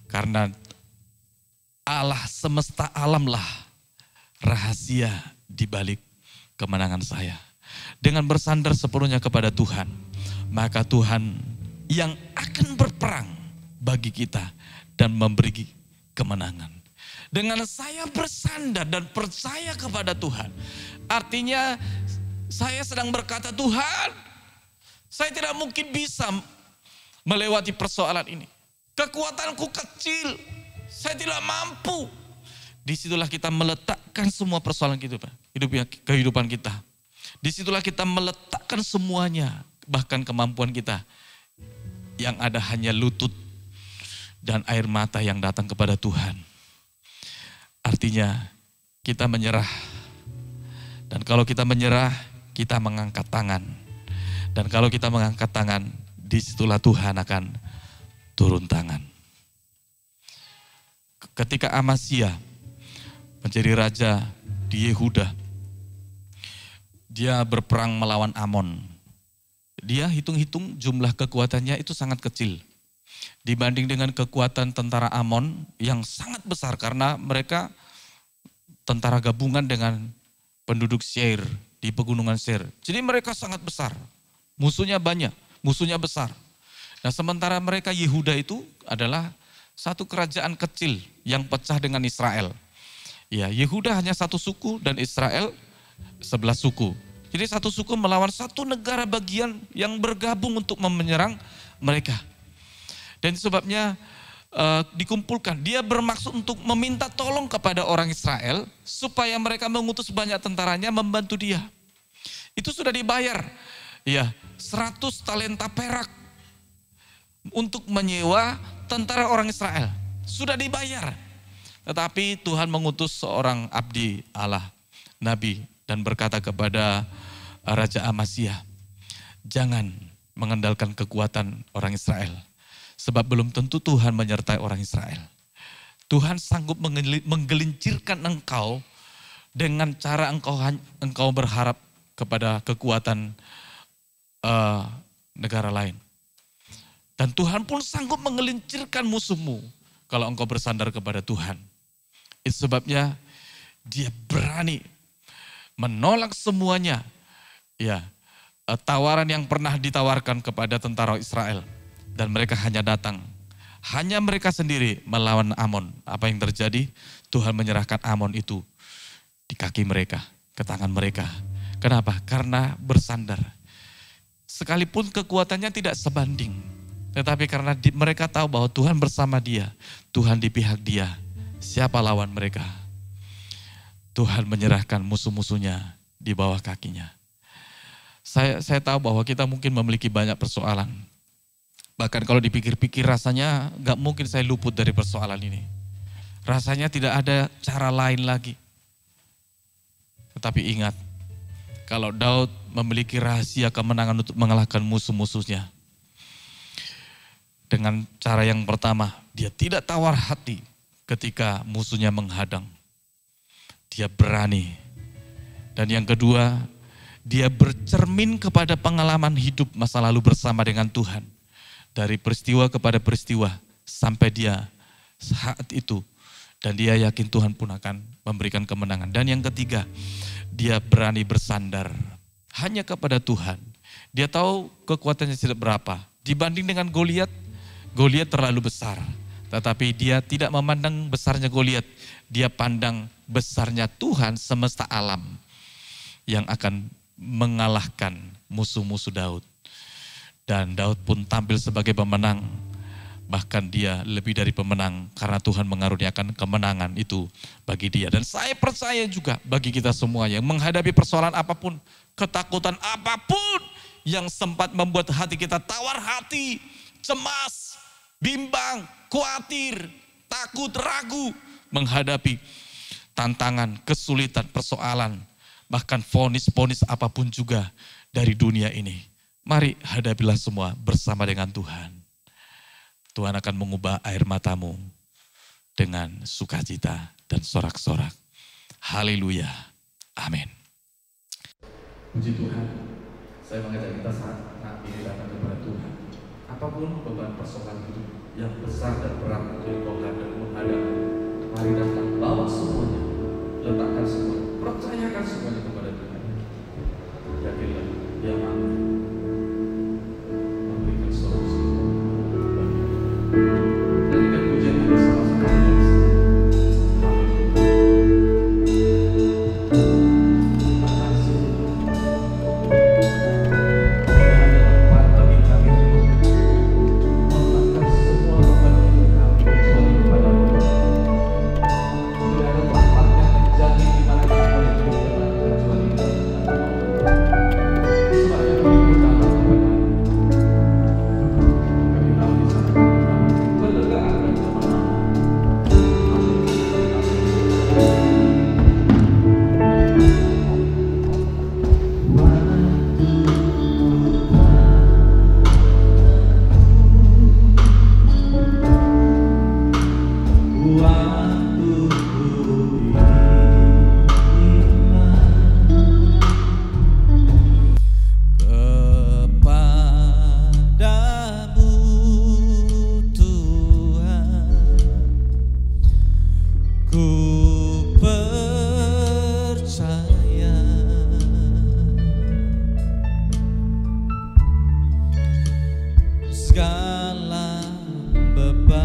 B: Karena Allah semesta alamlah rahasia di balik kemenangan saya. Dengan bersandar sepenuhnya kepada Tuhan, maka Tuhan yang akan berperang bagi kita dan memberi kemenangan. Dengan saya bersandar dan percaya kepada Tuhan, artinya saya sedang berkata, Tuhan, saya tidak mungkin bisa melewati persoalan ini. Kekuatanku kecil, saya tidak mampu. Disitulah kita meletakkan semua persoalan kehidupan kita. Disitulah kita meletakkan semuanya, bahkan kemampuan kita. Yang ada hanya lutut dan air mata yang datang kepada Tuhan. Artinya kita menyerah. Dan kalau kita menyerah, kita mengangkat tangan. Dan kalau kita mengangkat tangan, disitulah Tuhan akan turun tangan. Ketika Amasya menjadi raja di Yehuda, dia berperang melawan Amon. Dia hitung-hitung jumlah kekuatannya itu sangat kecil. Dibanding dengan kekuatan tentara Amon yang sangat besar karena mereka tentara gabungan dengan penduduk Seir di pegunungan Seir. Jadi mereka sangat besar. Musuhnya banyak, musuhnya besar. Nah sementara mereka Yehuda itu adalah satu kerajaan kecil yang pecah dengan Israel. Ya, Yehuda hanya satu suku dan Israel 11 suku. Jadi satu suku melawan satu negara bagian yang bergabung untuk menyerang mereka. Dan sebabnya dikumpulkan. Dia bermaksud untuk meminta tolong kepada orang Israel supaya mereka mengutus banyak tentaranya membantu dia. Itu sudah dibayar. Ya, 100 talenta perak untuk menyewa tentara orang Israel. Sudah dibayar. Tetapi Tuhan mengutus seorang abdi Allah, nabi, dan berkata kepada Raja Amasya, jangan mengandalkan kekuatan orang Israel. Sebab belum tentu Tuhan menyertai orang Israel. Tuhan sanggup menggelincirkan engkau dengan cara engkau berharap kepada kekuatan negara lain. Dan Tuhan pun sanggup menggelincirkan musuhmu kalau engkau bersandar kepada Tuhan. Itu sebabnya dia berani menolak semuanya. Ya, tawaran yang pernah ditawarkan kepada tentara Israel. Dan mereka hanya datang. Hanya mereka sendiri melawan Amon. Apa yang terjadi? Tuhan menyerahkan Amon itu di kaki mereka, ke tangan mereka. Kenapa? Karena bersandar. Sekalipun kekuatannya tidak sebanding. Tetapi karena mereka tahu bahwa Tuhan bersama dia. Tuhan di pihak dia. Siapa lawan mereka? Tuhan menyerahkan musuh-musuhnya di bawah kakinya. Saya tahu bahwa kita mungkin memiliki banyak persoalan. Bahkan kalau dipikir-pikir rasanya gak mungkin saya luput dari persoalan ini. Rasanya tidak ada cara lain lagi. Tetapi ingat, kalau Daud memiliki rahasia kemenangan untuk mengalahkan musuh-musuhnya. Dengan cara yang pertama, dia tidak tawar hati ketika musuhnya menghadang. Dia berani. Dan yang kedua, dia bercermin kepada pengalaman hidup masa lalu bersama dengan Tuhan. Dari peristiwa kepada peristiwa sampai dia saat itu. Dan dia yakin Tuhan pun akan memberikan kemenangan. Dan yang ketiga, dia berani bersandar hanya kepada Tuhan. Dia tahu kekuatannya tidak berapa. Dibanding dengan Goliat, Goliat terlalu besar. Tetapi dia tidak memandang besarnya Goliat. Dia pandang besarnya Tuhan semesta alam yang akan mengalahkan musuh-musuh Daud. Dan Daud pun tampil sebagai pemenang. Bahkan dia lebih dari pemenang karena Tuhan mengaruniakan kemenangan itu bagi dia. Dan saya percaya juga bagi kita semua yang menghadapi persoalan apapun, ketakutan apapun yang sempat membuat hati kita tawar hati, cemas, bimbang, khawatir, takut, ragu, menghadapi tantangan, kesulitan, persoalan, bahkan vonis-vonis apapun juga dari dunia ini. Mari hadapilah semua bersama dengan Tuhan. Tuhan akan mengubah air matamu dengan sukacita dan sorak-sorak. Haleluya. Amin. Puji Tuhan. Saya mengajak kita saat ini datang kepada Tuhan. Apapun beban persoalan hidup yang besar dan berat yang kau hadapi, mari datang, bawa semuanya, letakkan semuanya, percayakan semuanya kepada Tuhan. Yakinlah Dia mampu memberikan solusi. Nyanyikan pujian ini sama-sama.
C: Segala bebanku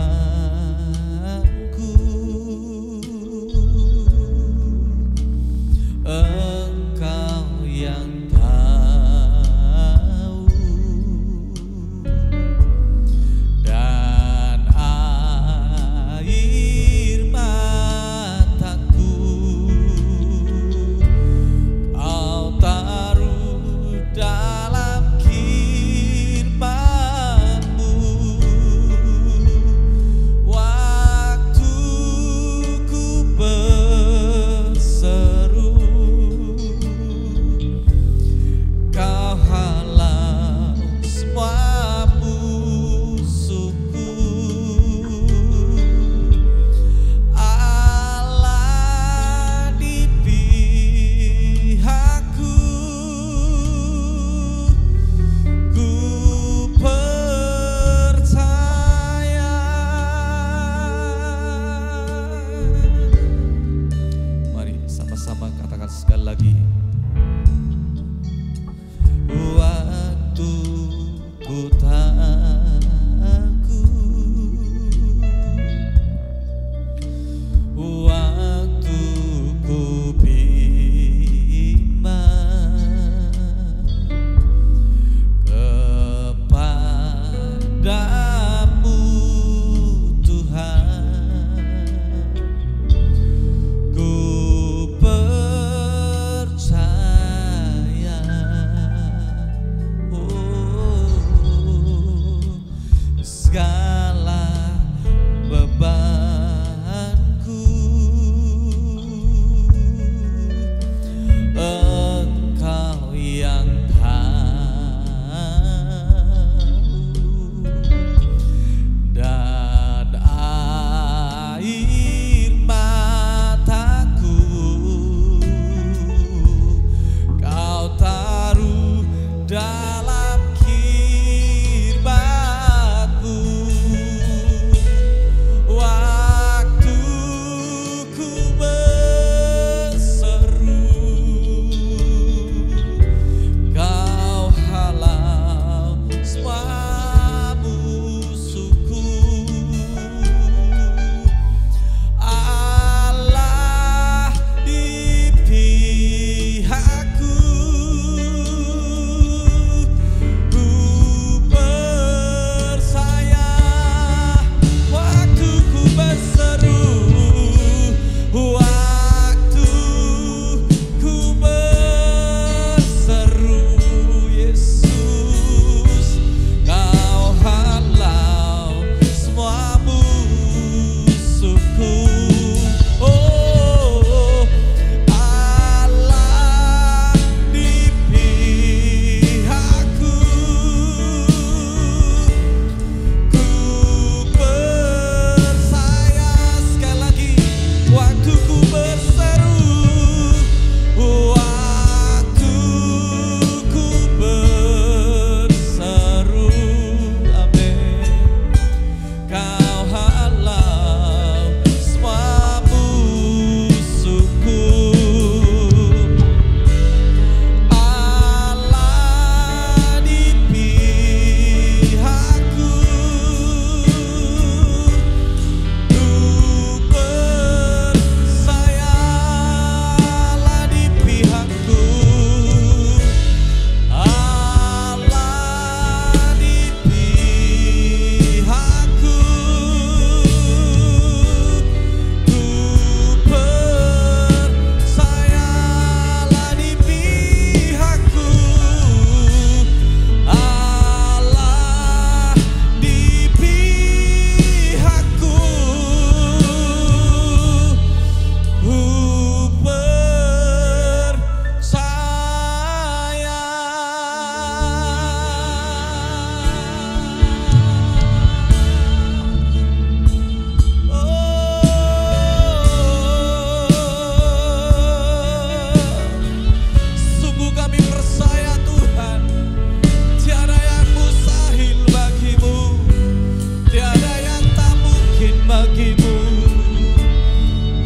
C: bagi-Mu.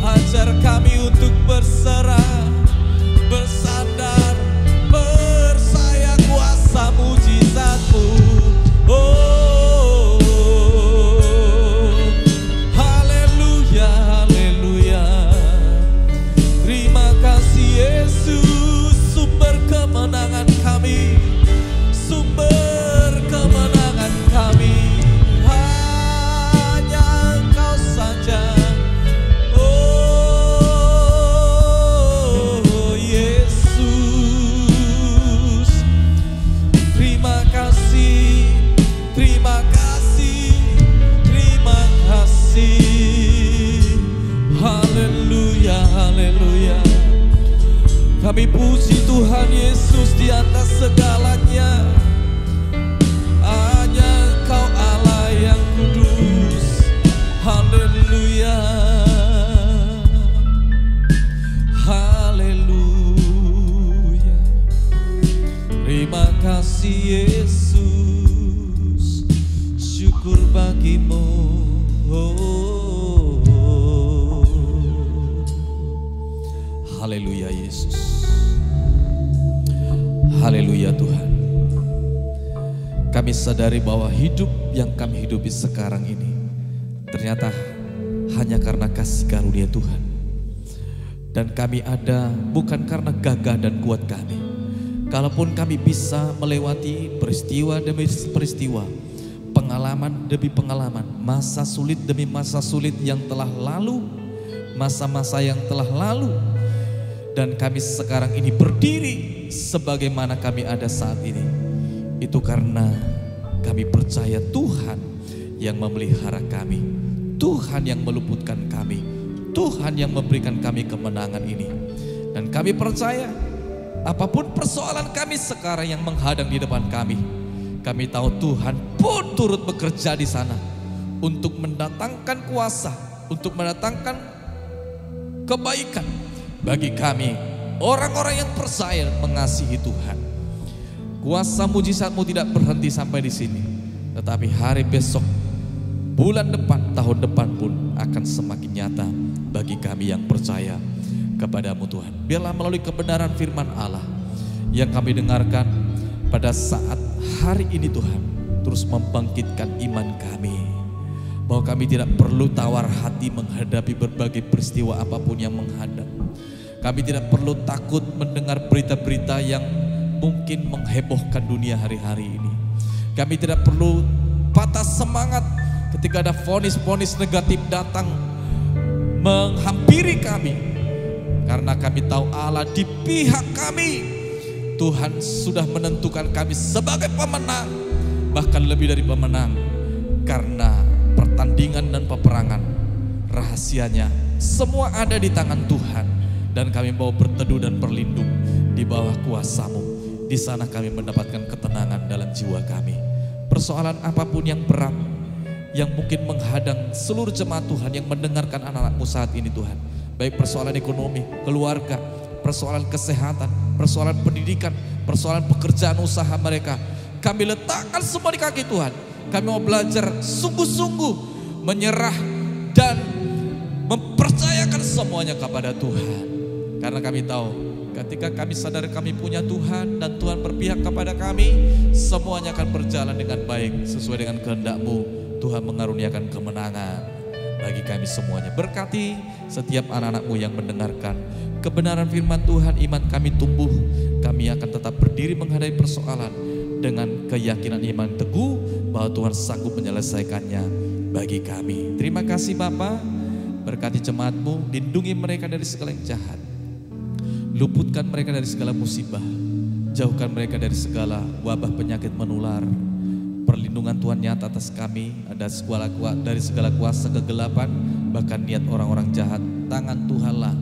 C: Ajar kami untuk berserah, bersandar, percaya kuasa mujizat-Mu. Oh, haleluya, haleluya. Terima kasih Yesus, sumber kemenangan kami, sumber kemenangan kami. Hanya Engkau saja. Oh Yesus, terima kasih, terima kasih, terima kasih. Haleluya, haleluya. Kami puji Tuhan Yesus di atas segalanya. Hanya Engkau Allah yang kudus. Haleluya, haleluya. Terima kasih Yesus, syukur bagi-Mu. Haleluya Yesus. Haleluya Tuhan. Kami sadari bahwa hidup yang kami hidupi sekarang ini ternyata hanya karena kasih karunia Tuhan. Dan kami ada bukan karena gagah dan kuat kami. Kalaupun kami bisa melewati peristiwa demi peristiwa, pengalaman demi pengalaman, masa sulit demi masa sulit yang telah lalu, masa-masa yang telah lalu, dan kami sekarang ini berdiri sebagaimana kami ada saat ini, itu karena kami percaya Tuhan yang memelihara kami, Tuhan yang meluputkan kami, Tuhan yang memberikan kami kemenangan ini. Dan kami percaya apapun persoalan kami sekarang yang menghadang di depan kami tahu Tuhan pun turut bekerja di sana untuk mendatangkan kuasa, untuk mendatangkan kebaikan bagi kami, orang-orang yang percaya mengasihi Tuhan. Kuasa mujizat-Mu tidak berhenti sampai di sini, tetapi hari besok, bulan depan, tahun depan pun akan semakin nyata bagi kami yang percaya kepada-Mu Tuhan. Biarlah melalui kebenaran firman Allah yang kami dengarkan pada saat hari ini Tuhan, terus membangkitkan iman kami, bahwa kami tidak perlu tawar hati menghadapi berbagai peristiwa apapun yang menghadap. Kami tidak perlu takut mendengar berita-berita yang mungkin menghebohkan dunia hari-hari ini. Kami tidak perlu patah semangat ketika ada vonis-vonis negatif datang menghampiri kami, karena kami tahu Allah di pihak kami. Tuhan sudah menentukan kami sebagai pemenang, bahkan lebih dari pemenang, karena pertandingan dan peperangan rahasianya semua ada di tangan Tuhan. Dan kami mau berteduh dan berlindung di bawah kuasa-Mu. Di sana kami mendapatkan ketenangan dalam jiwa kami. Persoalan apapun yang berat, yang mungkin menghadang seluruh jemaat Tuhan yang mendengarkan anak-anak-Mu saat ini Tuhan, baik persoalan ekonomi, keluarga, persoalan kesehatan, persoalan pendidikan, persoalan pekerjaan usaha mereka, kami letakkan semua di kaki Tuhan. Kami mau belajar sungguh-sungguh menyerah dan mempercayakan semuanya kepada Tuhan. Karena kami tahu ketika kami sadar kami punya Tuhan dan Tuhan berpihak kepada kami, semuanya akan berjalan dengan baik sesuai dengan kehendak-Mu. Tuhan mengaruniakan kemenangan bagi kami semuanya. Berkati setiap anak-anak-Mu yang mendengarkan kebenaran firman Tuhan, iman kami tumbuh. Kami akan tetap berdiri menghadapi persoalan dengan keyakinan iman teguh bahwa Tuhan sanggup menyelesaikannya bagi kami. Terima kasih Bapa, berkati jemaat-Mu, lindungi mereka dari segala yang jahat, luputkan mereka dari segala musibah, jauhkan mereka dari segala wabah penyakit menular. Perlindungan Tuhan nyata atas kami, ada dari segala kuasa kegelapan, bahkan niat orang-orang jahat. Tangan Tuhanlah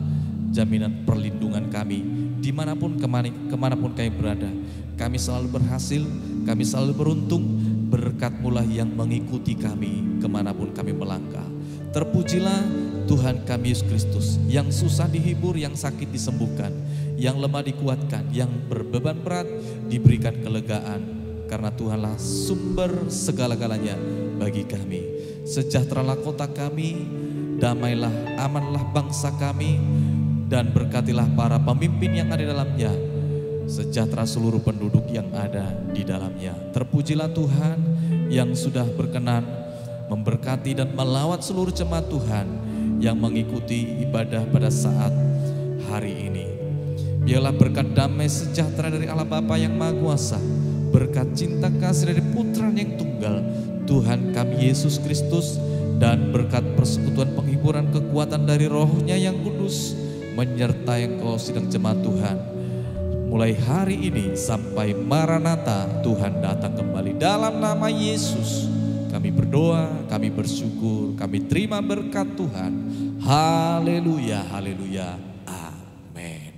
C: jaminan perlindungan kami, dimanapun kemanapun kami berada. Kami selalu berhasil, kami selalu beruntung. Berkat-Mu lah yang mengikuti kami kemanapun kami melangkah. Terpujilah Tuhan kami Yesus Kristus, yang susah dihibur, yang sakit disembuhkan, yang lemah dikuatkan, yang berbeban berat diberikan kelegaan. Karena Tuhanlah sumber segala-galanya bagi kami. sejahteralah kota kami, damailah, amanlah bangsa kami, dan berkatilah para pemimpin yang ada di dalamnya, sejahtera seluruh penduduk yang ada di dalamnya. Terpujilah Tuhan yang sudah berkenan memberkati dan melawat seluruh jemaat Tuhan yang mengikuti ibadah pada saat hari ini. Biarlah berkat damai sejahtera dari Allah Bapa yang Maha Kuasa, berkat cinta kasih dari Putra yang tunggal, Tuhan kami Yesus Kristus, dan berkat persekutuan penghiburan kekuatan dari Roh-Nya yang kudus menyertai engkau sidang jemaat Tuhan. Mulai hari ini sampai Maranatha Tuhan datang kembali. Dalam nama Yesus kami berdoa, kami bersyukur, kami terima berkat Tuhan. Haleluya, haleluya, amin.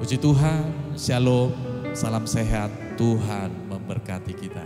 C: Puji Tuhan, shalom, salam sehat, Tuhan memberkati kita.